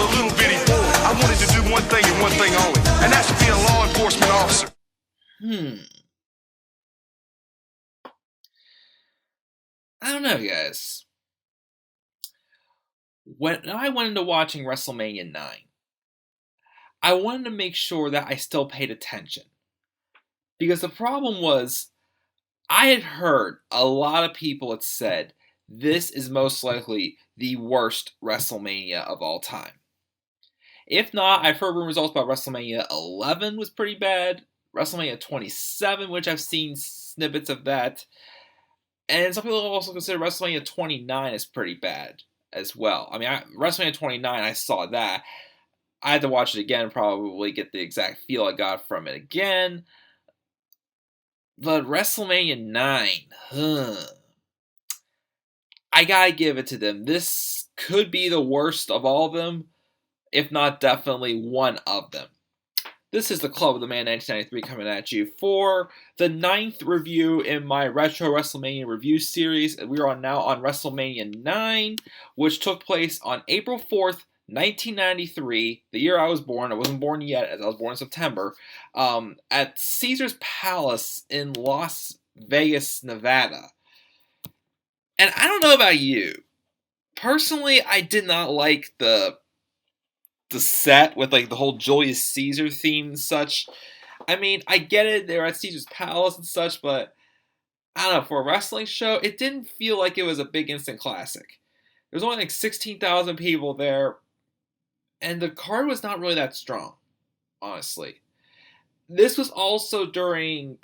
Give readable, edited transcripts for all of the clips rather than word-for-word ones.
a little bitty boy, I wanted to do one thing and one thing only, and that's to be a law enforcement officer. I don't know, guys. When I went into watching WrestleMania 9, I wanted to make sure that I still paid attention. Because the problem was, I had heard a lot of people had said, this is most likely the worst WrestleMania of all time. If not, I've heard rumors also about WrestleMania 11 was pretty bad, WrestleMania 27, which I've seen snippets of that, and some people also consider WrestleMania 29 as pretty bad as well. I mean, WrestleMania 29, I saw that. I had to watch it again, probably get the exact feel I got from it again. But WrestleMania 9, I gotta give it to them. This could be the worst of all of them, if not definitely one of them. This is the Club of the Man 1993 coming at you for the 9th review in my Retro WrestleMania review series. We are now on WrestleMania 9, which took place on April 4th, 1993, the year I was born. I wasn't born yet, as I was born in September, at Caesar's Palace in Las Vegas, Nevada. And I don't know about you. Personally, I did not like the set with like the whole Julius Caesar theme and such. I mean, I get it, they're at Caesar's Palace and such, but I don't know, for a wrestling show, it didn't feel like it was a big instant classic. There's only like 16,000 people there, and the card was not really that strong, honestly. This was also during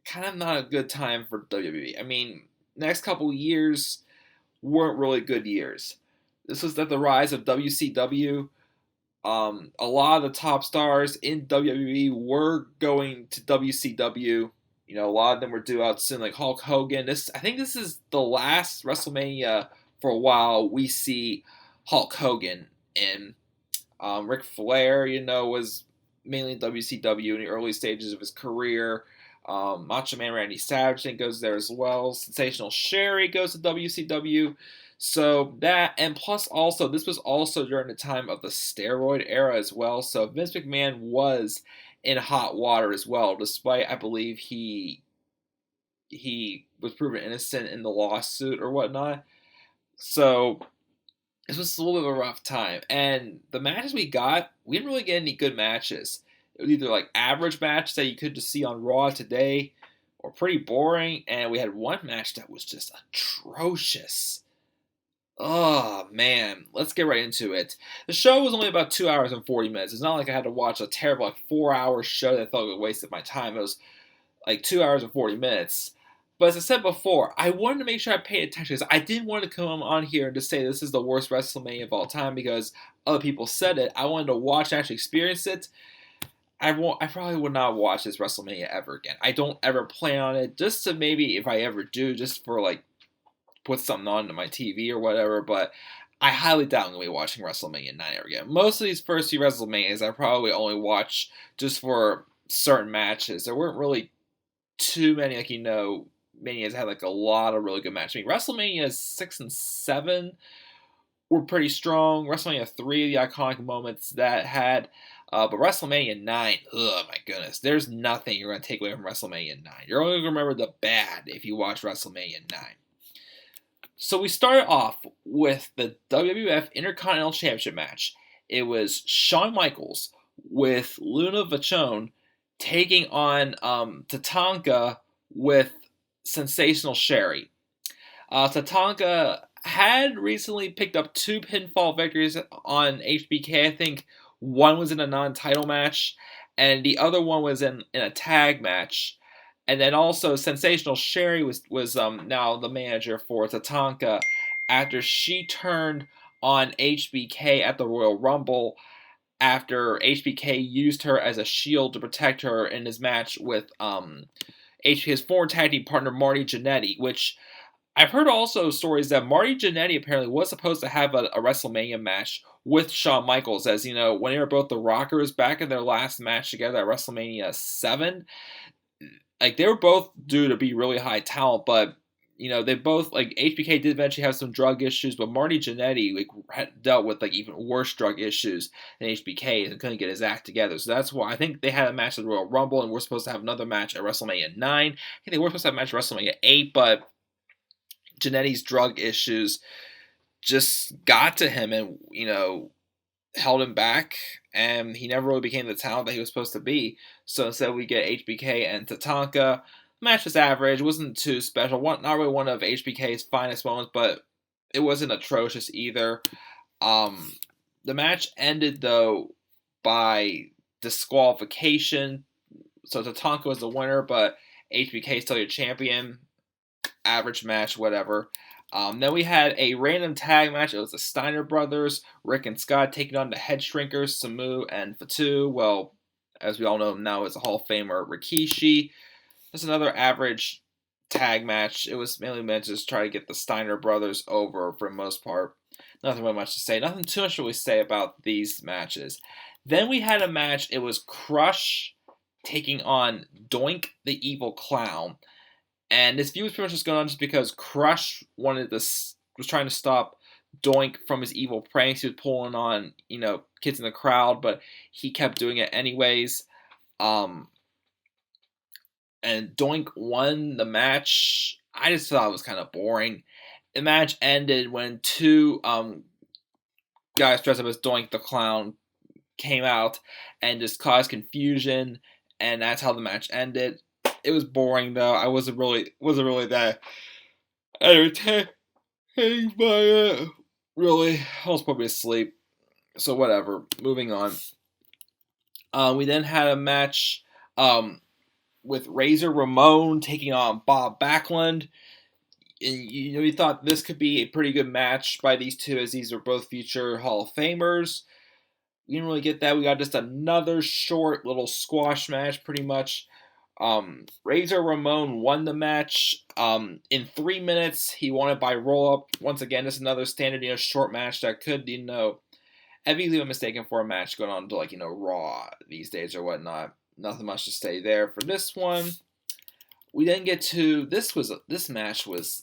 kind of not a good time for WWE. I mean, next couple years weren't really good years. This was at the rise of WCW. A lot of the top stars in WWE were going to WCW. You know, a lot of them were due out soon, like Hulk Hogan. I think this is the last WrestleMania for a while we see Hulk Hogan in. Ric Flair, was mainly in WCW in the early stages of his career. Macho Man Randy Savage goes there as well. Sensational Sherry goes to WCW. So that, and plus also, this was also during the time of the steroid era as well. So Vince McMahon was in hot water as well, despite, I believe, he was proven innocent in the lawsuit or whatnot. So this was a little bit of a rough time. And the matches we got, we didn't really get any good matches. It was either like average matches that you could just see on Raw today, or pretty boring. And we had one match that was just atrocious. Oh, man. Let's get right into it. The show was only about 2 hours and 40 minutes. It's not like I had to watch a terrible 4-hour show that I felt like wasted my time. It was like 2 hours and 40 minutes. But as I said before, I wanted to make sure I paid attention because I didn't want to come on here and just say this is the worst WrestleMania of all time because other people said it. I wanted to watch and actually experience it. I probably would not watch this WrestleMania ever again. I don't ever plan on it, just to maybe, if I ever do, just for like, put something on to my TV or whatever, but I highly doubt I'm going to be watching WrestleMania 9 ever again. Most of these first few WrestleManias I probably only watch just for certain matches. There weren't really too many, Manias had like a lot of really good matches. I mean, WrestleMania 6 and 7 were pretty strong. WrestleMania 3, the iconic moments that had, but WrestleMania 9, oh my goodness, there's nothing you're going to take away from WrestleMania 9. You're only going to remember the bad if you watch WrestleMania 9. So we started off with the WWF Intercontinental Championship match. It was Shawn Michaels with Luna Vachon taking on Tatanka with Sensational Sherry. Tatanka had recently picked up 2 pinfall victories on HBK. I think one was in a non-title match, and the other one was in a tag match. And then also, Sensational Sherry was now the manager for Tatanka after she turned on HBK at the Royal Rumble after HBK used her as a shield to protect her in his match with HBK's former tag team partner Marty Jannetty, which I've heard also stories that Marty Jannetty apparently was supposed to have a WrestleMania match with Shawn Michaels, as when they were both the Rockers back in their last match together at WrestleMania 7. Like, they were both due to be really high talent, but, they both, like, HBK did eventually have some drug issues, but Marty Jannetty, like, had dealt with, like, even worse drug issues than HBK and couldn't get his act together. So that's why I think they had a match at the Royal Rumble, and we're supposed to have another match at WrestleMania 9. I think they were supposed to have a match at WrestleMania 8, but Jannetty's drug issues just got to him and, held him back, and he never really became the talent that he was supposed to be. So instead we get HBK and Tatanka. The match was average. It wasn't too special. Not really one of HBK's finest moments, but it wasn't atrocious either. The match ended, though, by disqualification. So Tatanka was the winner, but HBK is still your champion. Average match, whatever. Then we had a random tag match. It was the Steiner brothers, Rick and Scott, taking on the Head Shrinkers, Samu and Fatu. Well, as we all know now, it's a Hall of Famer, Rikishi. That's another average tag match. It was mainly meant to just try to get the Steiner brothers over for the most part. Nothing really much to say. Nothing too much to really say about these matches. Then we had a match. It was Crush taking on Doink the Evil Clown. And this feud was pretty much just going on just because Crush was trying to stop Doink from his evil pranks. He was pulling on, kids in the crowd, but he kept doing it anyways. And Doink won the match. I just thought it was kind of boring. The match ended when two guys dressed up as Doink the Clown came out and just caused confusion, and that's how the match ended. It was boring, though. I wasn't really that entertained by it. Really, I was probably asleep. So whatever. Moving on. We then had a match with Razor Ramon taking on Bob Backlund. And you thought this could be a pretty good match by these two, as these are both future Hall of Famers. We didn't really get that. We got just another short little squash match, pretty much. Razor Ramon won the match in 3 minutes. He won it by roll-up. Once again, just another standard, short match that could, have easily been mistaken for a match going on to, Raw these days or whatnot. Nothing much to say there for this one. We then get to, this match was,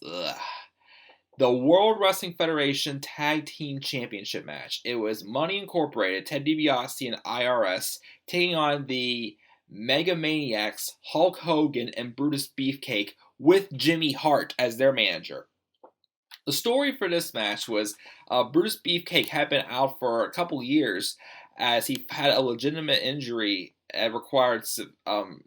the World Wrestling Federation Tag Team Championship match. It was Money Incorporated, Ted DiBiase and IRS taking on the Mega Maniacs, Hulk Hogan, and Brutus Beefcake with Jimmy Hart as their manager. The story for this match was Brutus Beefcake had been out for a couple years as he had a legitimate injury and required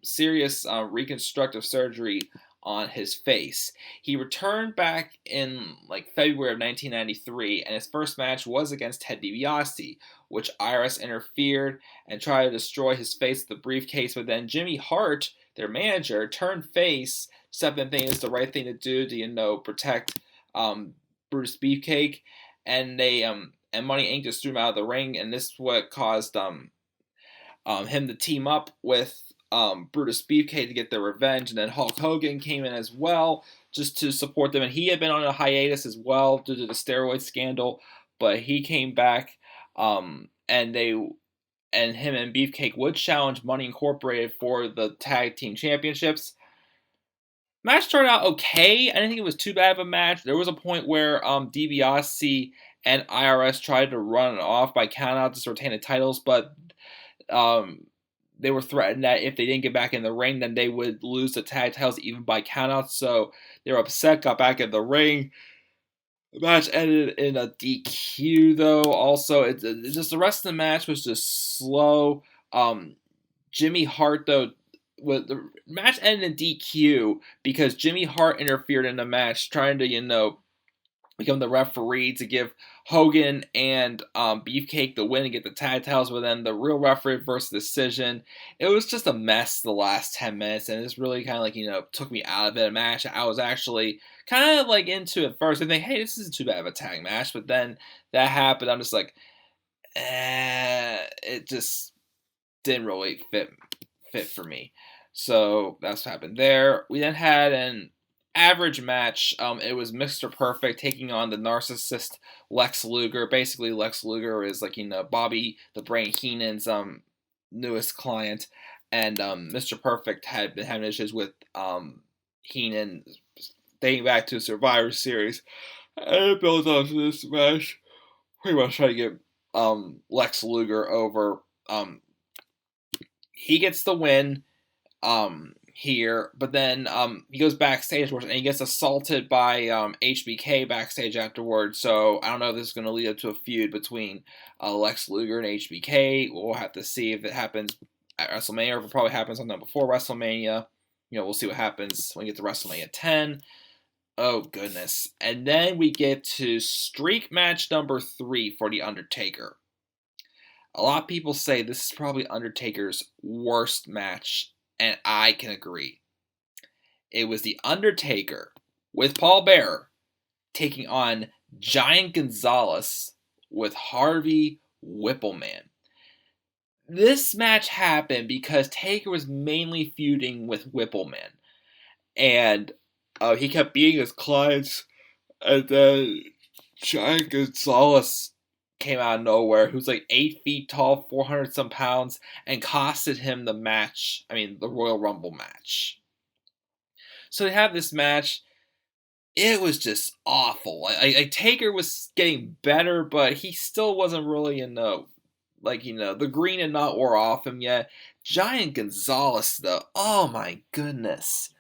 serious reconstructive surgery on his face. He returned back in February of 1993, and his first match was against Ted DiBiase, which IRS interfered and tried to destroy his face with the briefcase. But then Jimmy Hart, their manager, turned face, stepped in thinking it's the right thing to do to protect Brutus Beefcake, and they and Money Inc. just threw him out of the ring, and this is what caused him to team up with Brutus Beefcake to get their revenge, and then Hulk Hogan came in as well just to support them, and he had been on a hiatus as well due to the steroid scandal, but he came back, and him and Beefcake would challenge Money Incorporated for the tag team championships. Match started out okay. I didn't think it was too bad of a match. There was a point where DiBiase and IRS tried to run it off by countout to retain the titles, but they were threatened that if they didn't get back in the ring, then they would lose the tag titles even by countout. So they were upset, got back in the ring. The match ended in a DQ, though. Also, it's just the rest of the match was just slow. Jimmy Hart, though, the match ended in DQ because Jimmy Hart interfered in the match, trying to become the referee to give Hogan and Beefcake the win and get the tag titles, but then the real referee reversed the decision. It was just a mess the last 10 minutes, and it's really kind of took me out of the match. I was actually kind of into it first. I think, hey, this isn't too bad of a tag match, but then that happened. I'm just it just didn't really fit for me. So that's what happened there. We then had an average match. It was Mr. Perfect taking on the narcissist Lex Luger. Basically, Lex Luger is Bobby the Brain Heenan's newest client, and Mr. Perfect had been having issues with Heenan dating back to Survivor Series. And it builds up to this match. Pretty much trying to get Lex Luger over. He gets the win here, but then he goes backstage and he gets assaulted by HBK backstage afterwards. So I don't know if this is going to lead up to a feud between Lex Luger and HBK. We'll have to see if it happens at WrestleMania, or if it probably happens sometime before WrestleMania. We'll see what happens when we get to WrestleMania 10. Oh, goodness. And then we get to streak match number 3 for The Undertaker. A lot of people say this is probably Undertaker's worst match, and I can agree. It was The Undertaker with Paul Bearer taking on Giant Gonzalez with Harvey Whippleman. This match happened because Taker was mainly feuding with Whippleman, and he kept beating his clients, and then Giant Gonzalez came out of nowhere, who's like 8 feet tall, 400 some pounds, and costed him the match. The Royal Rumble match. So they have this match. It was just awful. Taker was getting better, but he still wasn't really the green had not wore off him yet. Giant Gonzalez, though, oh my goodness.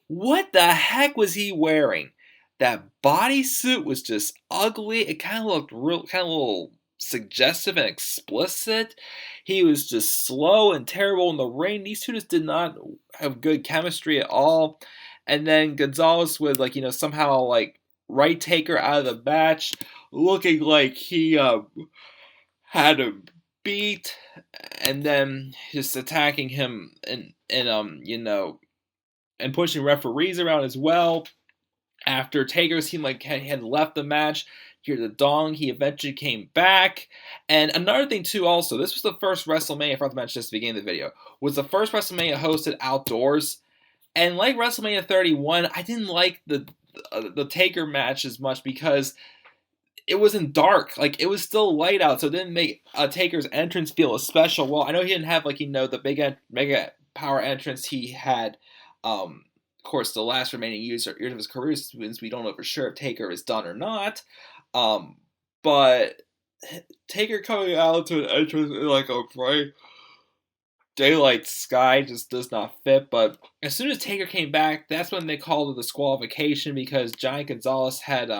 What the heck was he wearing? That bodysuit was just ugly. It kind of looked a little suggestive and explicit. He was just slow and terrible in the ring. These two just did not have good chemistry at all. And then Gonzalez would somehow right Taker out of the match, looking like he had him beat, and then just attacking him and pushing referees around as well. After Taker seemed like he had left the match, hear the dong, he eventually came back. And another thing too, also, this was the first WrestleMania, I forgot to mention this at the beginning of the video, was the first WrestleMania hosted outdoors. And like WrestleMania 31, I didn't like the Taker match as much because it wasn't dark. It was still light out, so it didn't make Taker's entrance feel as special. Well, I know he didn't have the big mega power entrance he had. Of course, the last remaining years of his career, since we don't know for sure if Taker is done or not. But Taker coming out to an entrance in a bright daylight sky just does not fit. But as soon as Taker came back, that's when they called it the disqualification, because Giant Gonzalez had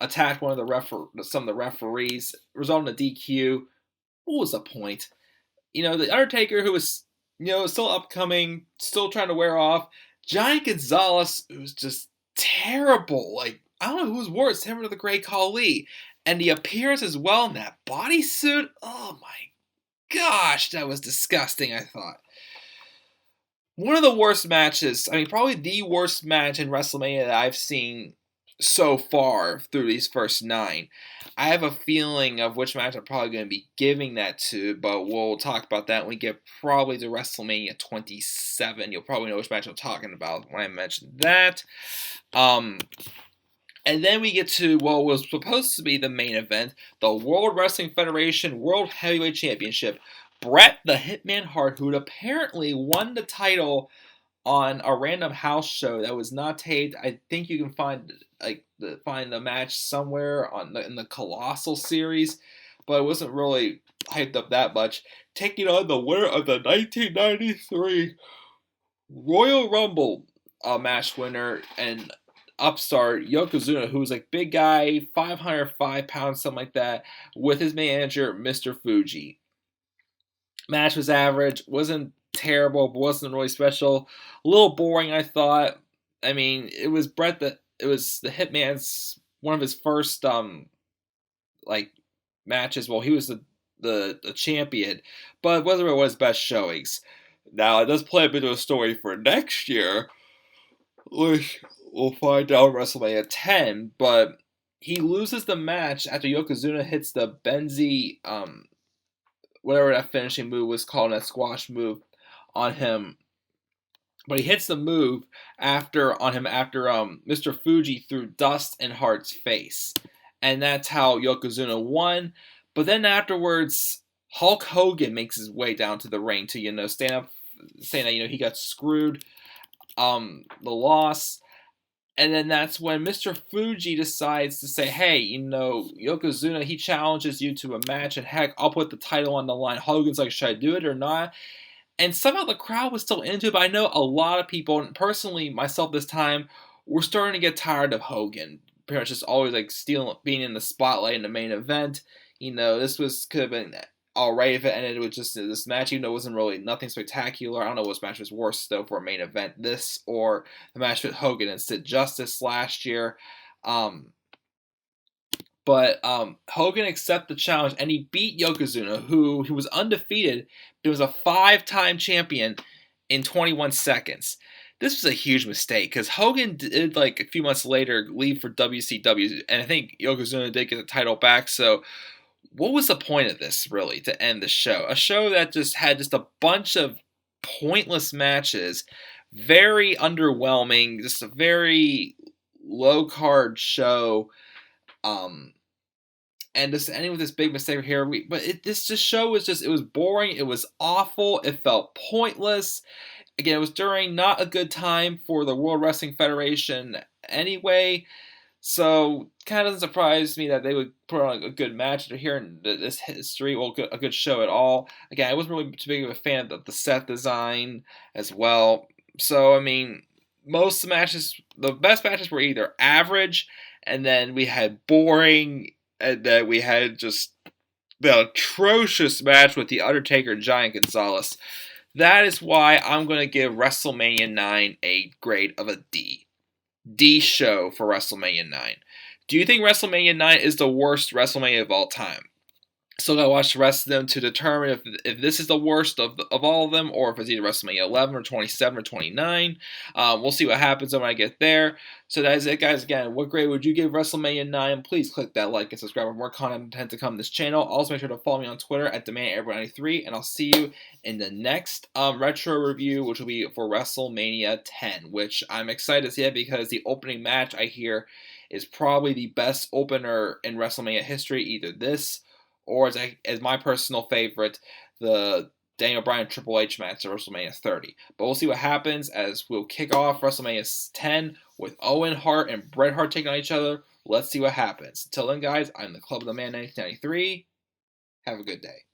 attacked some of the referees, resulting in a DQ. What was the point? The Undertaker, who was still upcoming, still trying to wear off. Giant Gonzalez, it was just terrible. I don't know who's worse, him or the Great Khali. And the appearance as well in that bodysuit, oh my gosh, that was disgusting, I thought. One of the worst matches, probably the worst match in WrestleMania that I've seen so far through these first 9. I have a feeling of which match I'm probably going to be giving that to, but we'll talk about that when we get probably to WrestleMania 27. You'll probably know which match I'm talking about when I mention that. And then we get to what was supposed to be the main event, the World Wrestling Federation World Heavyweight Championship. Bret the Hitman Hart, who had apparently won the title on a random house show that was not taped. I think you can find the match somewhere in the Colossal series, but it wasn't really hyped up that much. Taking on the winner of the 1993 Royal Rumble match winner and upstart Yokozuna, who was big guy, 505 pounds, something like that, with his manager, Mr. Fuji. Match was average, wasn't terrible, but wasn't really special. A little boring, I thought. It was it was the Hitman's one of his first matches. Well, he was the champion, but it wasn't really one of his best showings. Now, it does play a bit of a story for next year, which we'll find out in WrestleMania 10, but he loses the match after Yokozuna hits the Benzi, whatever that finishing move was called, that squash move on him. But he hits the move after Mr. Fuji threw dust in Hart's face. And that's how Yokozuna won. But then afterwards, Hulk Hogan makes his way down to the ring to, stand up, saying that, he got screwed. the loss. And then that's when Mr. Fuji decides to say, hey, Yokozuna, he challenges you to a match, and heck, I'll put the title on the line. Hogan's like, should I do it or not? And somehow the crowd was still into it, but I know a lot of people, and personally myself this time, were starting to get tired of Hogan. Pretty much just always like being in the spotlight in the main event. This could have been alright if it ended with just this match, even though it wasn't really nothing spectacular. I don't know which match was worse though for a main event, this or the match with Hogan and Sid Justice last year. But Hogan accepted the challenge and he beat Yokozuna, who was undefeated. He was a 5-time champion in 21 seconds. This was a huge mistake because Hogan did, like, a few months later, leave for WCW, and I think Yokozuna did get the title back. So what was the point of this, really, to end the show? A show that just had just a bunch of pointless matches, very underwhelming, just a very low-card show, and just ending with this big mistake here. This show was it was boring, it was awful, it felt pointless. Again, it was during not a good time for the World Wrestling Federation anyway. So, kind of doesn't surprise me that they would put on a good match here in this history. Well, a good show at all. Again, I wasn't really too big of a fan of the set design as well. So, I mean, most of the matches, the best matches were either average, and then we had boring, and then we had just the atrocious match with The Undertaker and Giant Gonzalez. That is why I'm going to give WrestleMania 9 a grade of a D. D show for WrestleMania 9. Do you think WrestleMania 9 is the worst WrestleMania of all time? Still gotta watch the rest of them to determine if this is the worst of all of them, or if it's either WrestleMania 11 or 27 or 29. We'll see what happens when I get there. So that is it, guys. Again, what grade would you give WrestleMania 9? Please click that like and subscribe for more content to come on this channel. Also, make sure to follow me on Twitter at DemandAirborne93, and I'll see you in the next retro review, which will be for WrestleMania 10, which I'm excited to see it because the opening match, I hear, is probably the best opener in WrestleMania history, either this or as my personal favorite, the Daniel Bryan Triple H match at WrestleMania 30. But we'll see what happens as we'll kick off WrestleMania 10 with Owen Hart and Bret Hart taking on each other. Let's see what happens. Until then, guys, I'm the Club of the Man 1993. Have a good day.